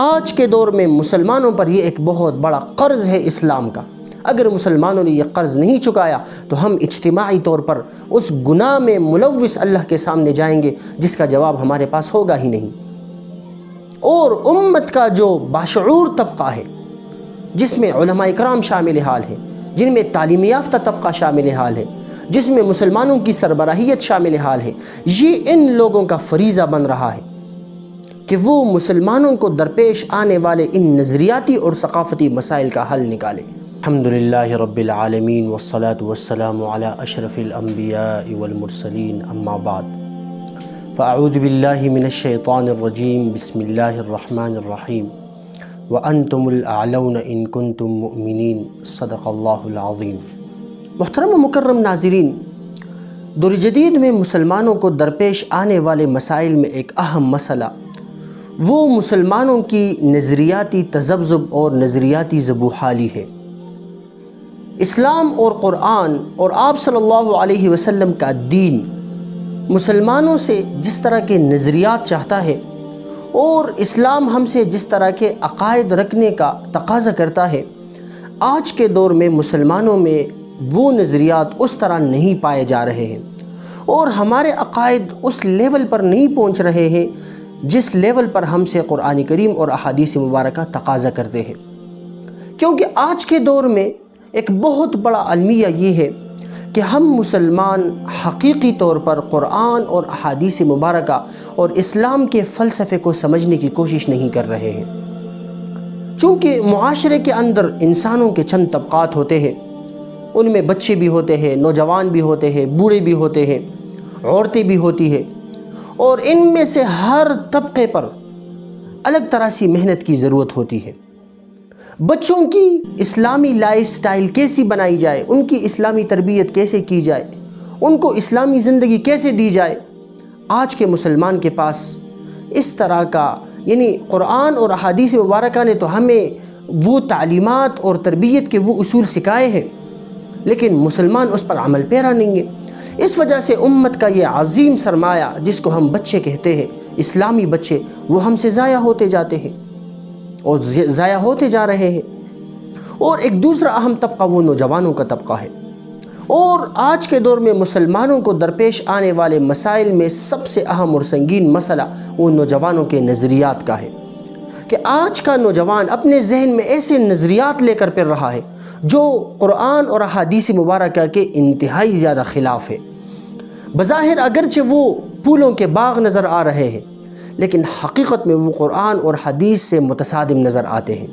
آج کے دور میں مسلمانوں پر یہ ایک بہت بڑا قرض ہے اسلام کا۔ اگر مسلمانوں نے یہ قرض نہیں چکایا تو ہم اجتماعی طور پر اس گناہ میں ملوث اللہ کے سامنے جائیں گے جس کا جواب ہمارے پاس ہوگا ہی نہیں۔ اور امت کا جو باشعور طبقہ ہے، جس میں علماء اکرام شامل حال ہیں، جن میں تعلیم یافتہ طبقہ شامل حال ہے، جس میں مسلمانوں کی سربراہیت شامل حال ہے، یہ ان لوگوں کا فریضہ بن رہا ہے کہ وہ مسلمانوں کو درپیش آنے والے ان نظریاتی اور ثقافتی مسائل کا حل نکالیں۔ الحمدللہ رب العالمین والصلاة والسلام علی اشرف الانبیاء والمرسلین، اما بعد فاعوذ باللہ من الشیطان الرجیم، بسم اللہ الرحمن الرحیم، وانتم الاعلون ان کنتم مؤمنین، صدق اللہ العظیم۔ محترم و مکرم ناظرین، دور جدید میں مسلمانوں کو درپیش آنے والے مسائل میں ایک اہم مسئلہ وہ مسلمانوں کی نظریاتی تذبذب اور نظریاتی ذبحالی ہے۔ اسلام اور قرآن اور آپ صلی اللہ علیہ وسلم کا دین مسلمانوں سے جس طرح کے نظریات چاہتا ہے اور اسلام ہم سے جس طرح کے عقائد رکھنے کا تقاضا کرتا ہے، آج کے دور میں مسلمانوں میں وہ نظریات اس طرح نہیں پائے جا رہے ہیں، اور ہمارے عقائد اس لیول پر نہیں پہنچ رہے ہیں جس لیول پر ہم سے قرآن کریم اور احادیث مبارکہ تقاضا کرتے ہیں۔ کیونکہ آج کے دور میں ایک بہت بڑا المیہ یہ ہے کہ ہم مسلمان حقیقی طور پر قرآن اور احادیث مبارکہ اور اسلام کے فلسفے کو سمجھنے کی کوشش نہیں کر رہے ہیں۔ چونکہ معاشرے کے اندر انسانوں کے چند طبقات ہوتے ہیں، ان میں بچے بھی ہوتے ہیں، نوجوان بھی ہوتے ہیں، بوڑھے بھی ہوتے ہیں، عورتیں بھی ہوتی ہیں، اور ان میں سے ہر طبقے پر الگ طرح سی محنت کی ضرورت ہوتی ہے۔ بچوں کی اسلامی لائف سٹائل کیسی بنائی جائے، ان کی اسلامی تربیت کیسے کی جائے، ان کو اسلامی زندگی کیسے دی جائے، آج کے مسلمان کے پاس اس طرح کا قرآن اور احادیث مبارکہ نے تو ہمیں وہ تعلیمات اور تربیت کے وہ اصول سکھائے ہیں، لیکن مسلمان اس پر عمل پیرا نہیں ہے۔ اس وجہ سے امت کا یہ عظیم سرمایہ جس کو ہم بچے کہتے ہیں، اسلامی بچے، وہ ہم سے ضائع ہوتے جاتے ہیں اور ضائع ہوتے جا رہے ہیں۔ اور ایک دوسرا اہم طبقہ وہ نوجوانوں کا طبقہ ہے، اور آج کے دور میں مسلمانوں کو درپیش آنے والے مسائل میں سب سے اہم اور سنگین مسئلہ وہ نوجوانوں کے نظریات کا ہے کہ آج کا نوجوان اپنے ذہن میں ایسے نظریات لے کر پھر رہا ہے جو قرآن اور احادیث مبارکہ کے انتہائی زیادہ خلاف ہے۔ بظاہر اگرچہ وہ پھولوں کے باغ نظر آ رہے ہیں، لیکن حقیقت میں وہ قرآن اور حدیث سے متصادم نظر آتے ہیں۔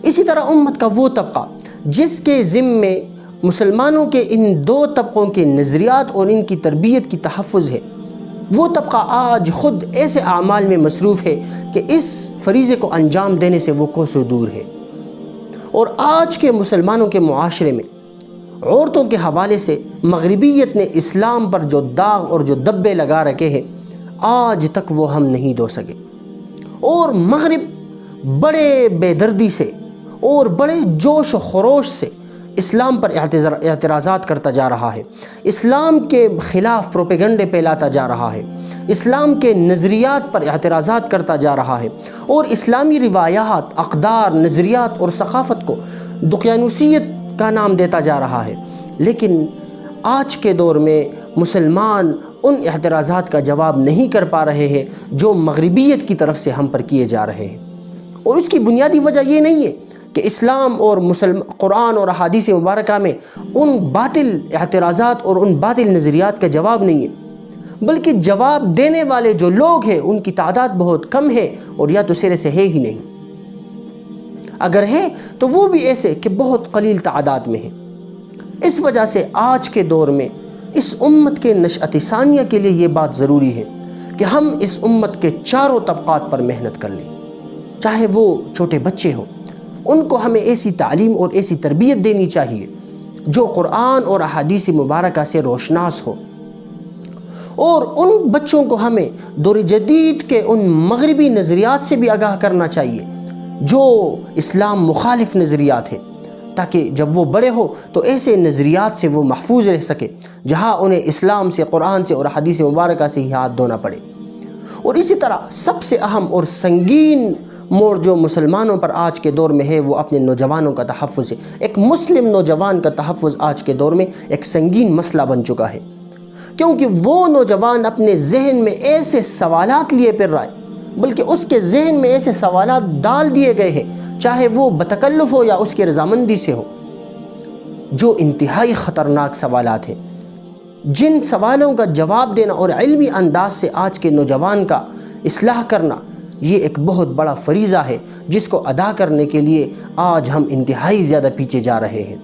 اسی طرح امت کا وہ طبقہ جس کے ذمے مسلمانوں کے ان دو طبقوں کے نظریات اور ان کی تربیت کی تحفظ ہے، وہ طبقہ آج خود ایسے اعمال میں مصروف ہے کہ اس فریضے کو انجام دینے سے وہ کوسوں دور ہے۔ اور آج کے مسلمانوں کے معاشرے میں عورتوں کے حوالے سے مغربیت نے اسلام پر جو داغ اور جو دبے لگا رکھے ہیں، آج تک وہ ہم نہیں دھو سکے، اور مغرب بڑے بے دردی سے اور بڑے جوش و خروش سے اسلام پر اعتراضات کرتا جا رہا ہے، اسلام کے خلاف پروپیگنڈے پھیلاتا جا رہا ہے، اسلام کے نظریات پر اعتراضات کرتا جا رہا ہے، اور اسلامی روایات، اقدار، نظریات اور ثقافت کو دقیانوسیت کا نام دیتا جا رہا ہے۔ لیکن آج کے دور میں مسلمان ان اعتراضات کا جواب نہیں کر پا رہے ہیں جو مغربیت کی طرف سے ہم پر کیے جا رہے ہیں، اور اس کی بنیادی وجہ یہ نہیں ہے کہ اسلام اور قرآن اور احادیث مبارکہ میں ان باطل اعتراضات اور ان باطل نظریات کا جواب نہیں ہے، بلکہ جواب دینے والے جو لوگ ہیں ان کی تعداد بہت کم ہے، اور یا تو سرے سے ہے ہی نہیں، اگر ہے تو وہ بھی ایسے کہ بہت قلیل تعداد میں ہے۔ اس وجہ سے آج کے دور میں اس امت کے نشأت ثانیہ کے لیے یہ بات ضروری ہے کہ ہم اس امت کے چاروں طبقات پر محنت کر لیں، چاہے وہ چھوٹے بچے ہوں، ان کو ہمیں ایسی تعلیم اور ایسی تربیت دینی چاہیے جو قرآن اور احادیث مبارکہ سے روشناس ہو، اور ان بچوں کو ہمیں دور جدید کے ان مغربی نظریات سے بھی آگاہ کرنا چاہیے جو اسلام مخالف نظریات ہیں، تاکہ جب وہ بڑے ہو تو ایسے نظریات سے وہ محفوظ رہ سکے جہاں انہیں اسلام سے، قرآن سے اور حدیث مبارکہ سے ہی ہاتھ دھونا پڑے۔ اور اسی طرح سب سے اہم اور سنگین موڑ جو مسلمانوں پر آج کے دور میں ہے وہ اپنے نوجوانوں کا تحفظ ہے۔ ایک مسلم نوجوان کا تحفظ آج کے دور میں ایک سنگین مسئلہ بن چکا ہے، کیونکہ وہ نوجوان اپنے ذہن میں ایسے سوالات لیے پھر رہا ہے، بلکہ اس کے ذہن میں ایسے سوالات ڈال دیے گئے ہیں، چاہے وہ بتکلف ہو یا اس کی رضامندی سے ہو، جو انتہائی خطرناک سوالات ہیں، جن سوالوں کا جواب دینا اور علمی انداز سے آج کے نوجوان کا اصلاح کرنا یہ ایک بہت بڑا فریضہ ہے، جس کو ادا کرنے کے لیے آج ہم انتہائی زیادہ پیچھے جا رہے ہیں۔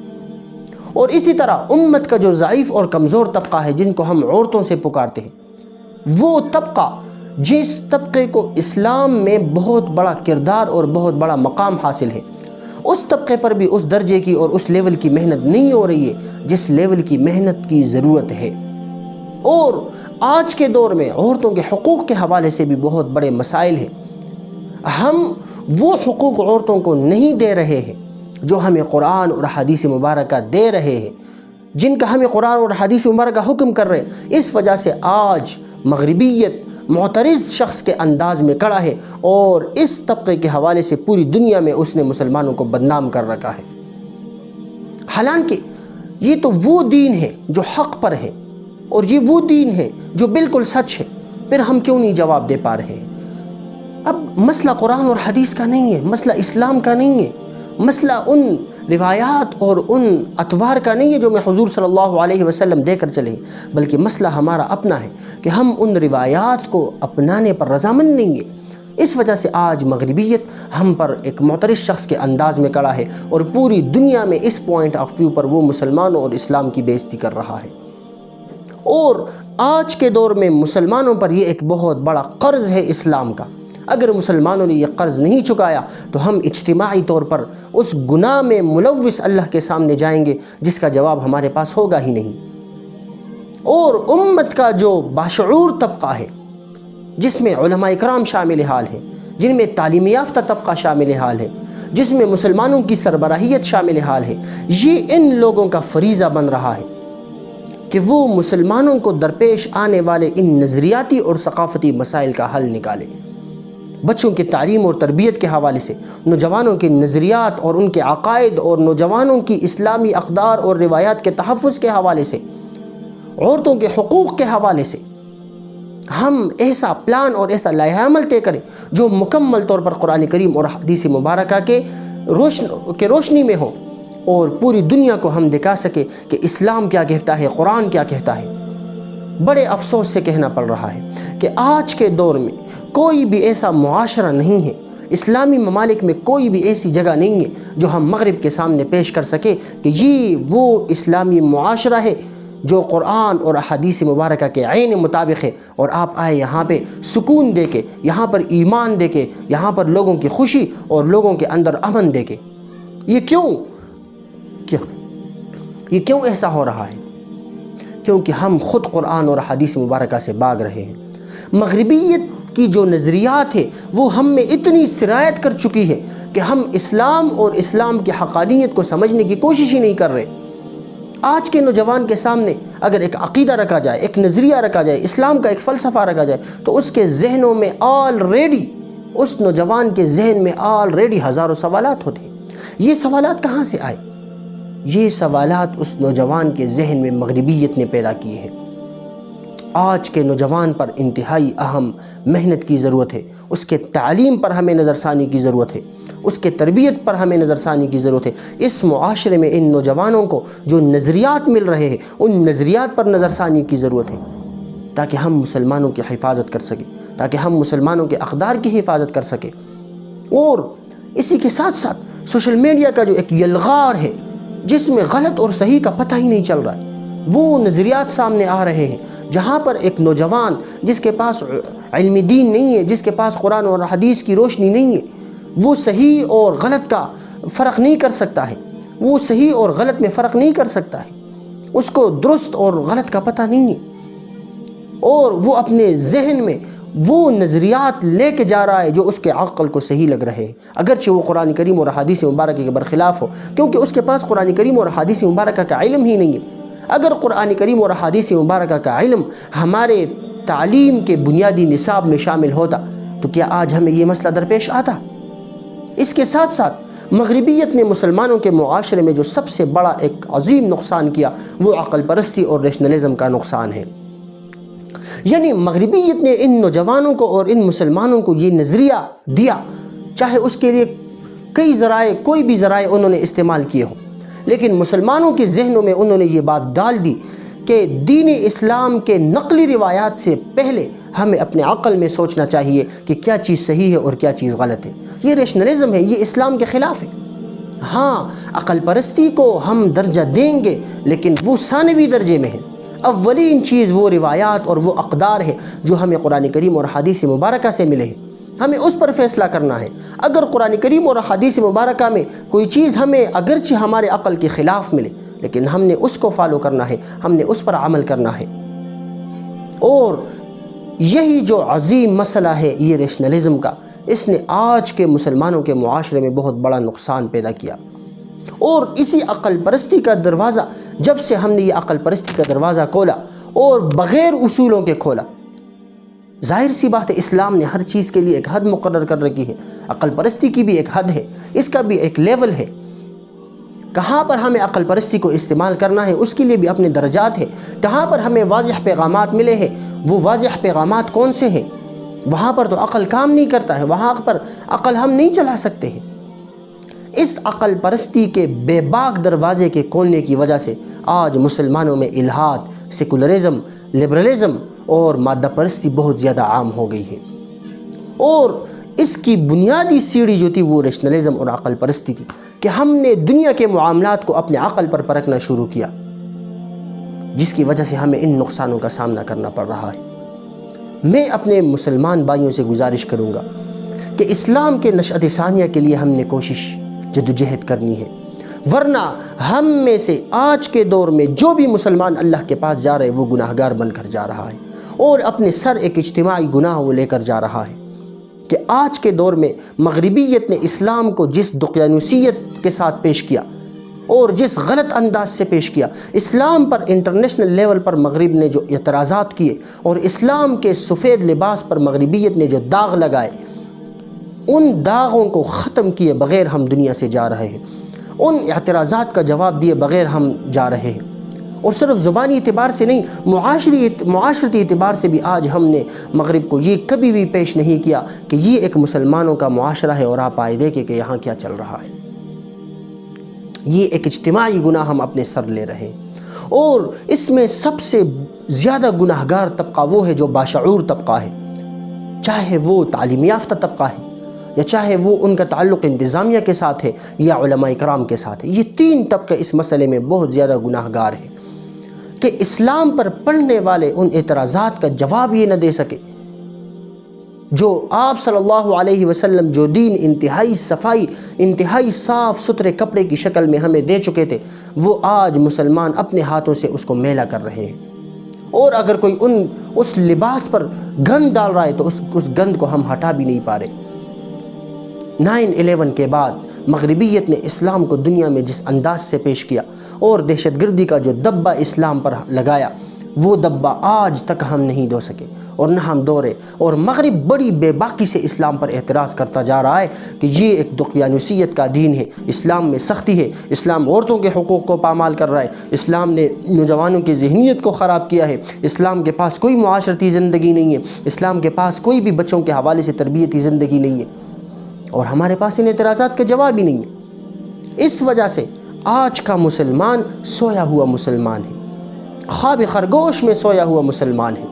اور اسی طرح امت کا جو ضعیف اور کمزور طبقہ ہے، جن کو ہم عورتوں سے پکارتے ہیں، وہ طبقہ جس طبقے کو اسلام میں بہت بڑا کردار اور بہت بڑا مقام حاصل ہے، اس طبقے پر بھی اس درجے کی اور اس لیول کی محنت نہیں ہو رہی ہے جس لیول کی محنت کی ضرورت ہے۔ اور آج کے دور میں عورتوں کے حقوق کے حوالے سے بھی بہت بڑے مسائل ہیں۔ ہم وہ حقوق عورتوں کو نہیں دے رہے ہیں جو ہمیں قرآن اور حدیث مبارکہ دے رہے ہیں، جن کا ہمیں قرآن اور حدیث مبارکہ حکم کر رہے ہیں۔ اس وجہ سے آج مغربیت معترض شخص کے انداز میں کھڑا ہے، اور اس طبقے کے حوالے سے پوری دنیا میں اس نے مسلمانوں کو بدنام کر رکھا ہے۔ حالانکہ یہ تو وہ دین ہے جو حق پر ہے، اور یہ وہ دین ہے جو بالکل سچ ہے، پھر ہم کیوں نہیں جواب دے پا رہے ہیں؟ اب مسئلہ قرآن اور حدیث کا نہیں ہے، مسئلہ اسلام کا نہیں ہے، مسئلہ ان روایات اور ان اطوار کا نہیں ہے جو میں حضور صلی اللہ علیہ وسلم دے کر چلے ہیں، بلکہ مسئلہ ہمارا اپنا ہے کہ ہم ان روایات کو اپنانے پر رضامند نہیں ہیں۔ اس وجہ سے آج مغربیت ہم پر ایک معترض شخص کے انداز میں کھڑا ہے، اور پوری دنیا میں اس پوائنٹ آف ویو پر وہ مسلمانوں اور اسلام کی بے عزتی کر رہا ہے۔ اور آج کے دور میں مسلمانوں پر یہ ایک بہت بڑا قرض ہے اسلام کا۔ اگر مسلمانوں نے یہ قرض نہیں چکایا تو ہم اجتماعی طور پر اس گناہ میں ملوث اللہ کے سامنے جائیں گے جس کا جواب ہمارے پاس ہوگا ہی نہیں۔ اور امت کا جو باشعور طبقہ ہے، جس میں علماء اکرام شامل حال ہیں، جن میں تعلیم یافتہ طبقہ شامل حال ہے، جس میں مسلمانوں کی سربراہیت شامل حال ہے، یہ ان لوگوں کا فریضہ بن رہا ہے کہ وہ مسلمانوں کو درپیش آنے والے ان نظریاتی اور ثقافتی مسائل کا حل نکالیں۔ بچوں کی تعلیم اور تربیت کے حوالے سے، نوجوانوں کے نظریات اور ان کے عقائد اور نوجوانوں کی اسلامی اقدار اور روایات کے تحفظ کے حوالے سے، عورتوں کے حقوق کے حوالے سے ہم ایسا پلان اور ایسا لائحہ عمل طے کریں جو مکمل طور پر قرآن کریم اور حدیث مبارکہ کے روشنی میں ہوں، اور پوری دنیا کو ہم دکھا سکے کہ اسلام کیا کہتا ہے، قرآن کیا کہتا ہے۔ بڑے افسوس سے کہنا پڑ رہا ہے کہ آج کے دور میں کوئی بھی ایسا معاشرہ نہیں ہے، اسلامی ممالک میں کوئی بھی ایسی جگہ نہیں ہے جو ہم مغرب کے سامنے پیش کر سکے کہ یہ وہ اسلامی معاشرہ ہے جو قرآن اور حدیث مبارکہ کے عین مطابق ہے، اور آپ آئے یہاں پہ سکون دے کے، یہاں پر ایمان دے کے، یہاں پر لوگوں کی خوشی اور لوگوں کے اندر امن دے کے۔ یہ کیوں ایسا ہو رہا ہے؟ کیونکہ ہم خود قرآن اور حدیث مبارکہ سے بھاگ رہے ہیں۔ مغربیت کی جو نظریات ہے وہ ہم میں اتنی سرایت کر چکی ہے کہ ہم اسلام اور اسلام کی حقانیت کو سمجھنے کی کوشش ہی نہیں کر رہے۔ آج کے نوجوان کے سامنے اگر ایک عقیدہ رکھا جائے، ایک نظریہ رکھا جائے، اسلام کا ایک فلسفہ رکھا جائے، تو اس کے ذہنوں میں آلریڈی، اس نوجوان کے ذہن میں آلریڈی ہزاروں سوالات ہوتے ہیں۔ یہ سوالات کہاں سے آئے؟ یہ سوالات اس نوجوان کے ذہن میں مغربیت نے پیدا کیے ہیں۔ آج کے نوجوان پر انتہائی اہم محنت کی ضرورت ہے، اس کے تعلیم پر ہمیں نظر ثانی کی ضرورت ہے، اس کے تربیت پر ہمیں نظر ثانی کی ضرورت ہے۔ اس معاشرے میں ان نوجوانوں کو جو نظریات مل رہے ہیں ان نظریات پر نظر ثانی کی ضرورت ہے، تاکہ ہم مسلمانوں کی حفاظت کر سکیں، تاکہ ہم مسلمانوں کے اقدار کی حفاظت کر سکیں۔ اور اسی کے ساتھ ساتھ سوشل میڈیا کا جو ایک یلغار ہے جس میں غلط اور صحیح کا پتہ ہی نہیں چل رہا ہے، وہ نظریات سامنے آ رہے ہیں جہاں پر ایک نوجوان جس کے پاس علم دین نہیں ہے، جس کے پاس قرآن اور حدیث کی روشنی نہیں ہے، وہ صحیح اور غلط کا فرق نہیں کر سکتا ہے، وہ صحیح اور غلط میں فرق نہیں کر سکتا ہے، اس کو درست اور غلط کا پتہ نہیں ہے، اور وہ اپنے ذہن میں وہ نظریات لے کے جا رہا ہے جو اس کے عقل کو صحیح لگ رہے ہیں، اگرچہ وہ قرآن کریم اور حدیث مبارکہ کے برخلاف ہو، کیونکہ اس کے پاس قرآن کریم اور حدیث مبارکہ کا علم ہی نہیں ہے۔ اگر قرآن کریم اور حدیث مبارکہ کا علم ہمارے تعلیم کے بنیادی نصاب میں شامل ہوتا تو کیا آج ہمیں یہ مسئلہ درپیش آتا؟ اس کے ساتھ ساتھ مغربیت نے مسلمانوں کے معاشرے میں جو سب سے بڑا ایک عظیم نقصان کیا وہ عقل پرستی اور ریشنلزم کا نقصان ہے۔ یعنی مغربیت نے ان نوجوانوں کو اور ان مسلمانوں کو یہ نظریہ دیا، چاہے اس کے لیے کئی ذرائع، کوئی بھی ذرائع انہوں نے استعمال کیے ہوں، لیکن مسلمانوں کے ذہنوں میں انہوں نے یہ بات ڈال دی کہ دین اسلام کے نقلی روایات سے پہلے ہمیں اپنے عقل میں سوچنا چاہیے کہ کیا چیز صحیح ہے اور کیا چیز غلط ہے۔ یہ ریشنلزم ہے، یہ اسلام کے خلاف ہے۔ ہاں، عقل پرستی کو ہم درجہ دیں گے لیکن وہ ثانوی درجے میں ہے۔ اولین چیز وہ روایات اور وہ اقدار ہے جو ہمیں قرآن کریم اور حدیث مبارکہ سے ملے ہیں، ہمیں اس پر فیصلہ کرنا ہے۔ اگر قرآن کریم اور حدیث مبارکہ میں کوئی چیز ہمیں اگرچہ ہمارے عقل کے خلاف ملے لیکن ہم نے اس کو فالو کرنا ہے، ہم نے اس پر عمل کرنا ہے۔ اور یہی جو عظیم مسئلہ ہے یہ ریشنلزم کا، اس نے آج کے مسلمانوں کے معاشرے میں بہت بڑا نقصان پیدا کیا۔ اور اسی عقل پرستی کا دروازہ، جب سے ہم نے یہ عقل پرستی کا دروازہ کھولا اور بغیر اصولوں کے کھولا، ظاہر سی بات ہے اسلام نے ہر چیز کے لیے ایک حد مقرر کر رکھی ہے، عقل پرستی کی بھی ایک حد ہے، اس کا بھی ایک لیول ہے۔ کہاں پر ہمیں عقل پرستی کو استعمال کرنا ہے اس کے لیے بھی اپنے درجات ہیں، کہاں پر ہمیں واضح پیغامات ملے ہیں، وہ واضح پیغامات کون سے ہیں، وہاں پر تو عقل کام نہیں کرتا ہے، وہاں پر عقل ہم نہیں چلا سکتے ہیں۔ اس عقل پرستی کے بے باک دروازے کے کھولنے کی وجہ سے آج مسلمانوں میں الحاد، سیکولرزم، لبرلزم اور مادہ پرستی بہت زیادہ عام ہو گئی ہے۔ اور اس کی بنیادی سیڑھی جو تھی وہ ریشنلزم اور عقل پرستی تھی کہ ہم نے دنیا کے معاملات کو اپنے عقل پر پرکھنا شروع کیا، جس کی وجہ سے ہمیں ان نقصانوں کا سامنا کرنا پڑ رہا ہے۔ میں اپنے مسلمان بھائیوں سے گزارش کروں گا کہ اسلام کے نشأت ثانیہ کے لیے ہم نے کوشش جدوجہد کرنی ہے، ورنہ ہم میں سے آج کے دور میں جو بھی مسلمان اللہ کے پاس جا رہے ہیں وہ گناہگار بن کر جا رہا ہے اور اپنے سر ایک اجتماعی گناہ وہ لے کر جا رہا ہے کہ آج کے دور میں مغربیت نے اسلام کو جس دقیانوسیت کے ساتھ پیش کیا اور جس غلط انداز سے پیش کیا، اسلام پر انٹرنیشنل لیول پر مغرب نے جو اعتراضات کیے اور اسلام کے سفید لباس پر مغربیت نے جو داغ لگائے، ان داغوں کو ختم کیے بغیر ہم دنیا سے جا رہے ہیں، ان اعتراضات کا جواب دیے بغیر ہم جا رہے ہیں۔ اور صرف زبانی اعتبار سے نہیں، معاشرتی اعتبار سے بھی آج ہم نے مغرب کو یہ کبھی بھی پیش نہیں کیا کہ یہ ایک مسلمانوں کا معاشرہ ہے اور آپ آئے دیکھیں کہ یہاں کیا چل رہا ہے۔ یہ ایک اجتماعی گناہ ہم اپنے سر لے رہے ہیں، اور اس میں سب سے زیادہ گناہگار طبقہ وہ ہے جو باشعور طبقہ ہے، چاہے وہ تعلیم یافتہ طبقہ ہے یا چاہے وہ ان کا تعلق انتظامیہ کے ساتھ ہے یا علماء کرام کے ساتھ ہے۔ یہ تین طبقے اس مسئلے میں بہت زیادہ گناہگار ہیں کہ اسلام پر پڑھنے والے ان اعتراضات کا جواب یہ نہ دے سکے جو آپ صلی اللہ علیہ وسلم جو دین انتہائی صفائی، انتہائی صاف ستھرے کپڑے کی شکل میں ہمیں دے چکے تھے، وہ آج مسلمان اپنے ہاتھوں سے اس کو میلا کر رہے ہیں۔ اور اگر کوئی اس لباس پر گند ڈال رہا ہے تو اس گند کو ہم ہٹا بھی نہیں پا رہے۔ 9/11 کے بعد مغربیت نے اسلام کو دنیا میں جس انداز سے پیش کیا اور دہشت گردی کا جو دبا اسلام پر لگایا، وہ دبا آج تک ہم نہیں دھو سکے اور نہ ہم دھو رہے۔ اور مغرب بڑی بے باکی سے اسلام پر اعتراض کرتا جا رہا ہے کہ یہ ایک دقیانوسیت کا دین ہے، اسلام میں سختی ہے، اسلام عورتوں کے حقوق کو پامال کر رہا ہے، اسلام نے نوجوانوں کی ذہنیت کو خراب کیا ہے، اسلام کے پاس کوئی معاشرتی زندگی نہیں ہے، اسلام کے پاس کوئی بھی بچوں کے حوالے سے تربیتی زندگی نہیں ہے، اور ہمارے پاس ان اعتراضات کا جواب ہی نہیں ہے۔ اس وجہ سے آج کا مسلمان سویا ہوا مسلمان ہے، خواب خرگوش میں سویا ہوا مسلمان ہے،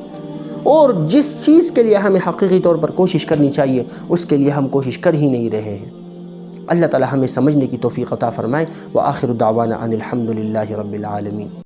اور جس چیز کے لیے ہمیں حقیقی طور پر کوشش کرنی چاہیے اس کے لیے ہم کوشش کر ہی نہیں رہے ہیں۔ اللہ تعالی ہمیں سمجھنے کی توفیق عطا فرمائے۔ وآخر دعوانا ان الحمد للہ رب العالمین۔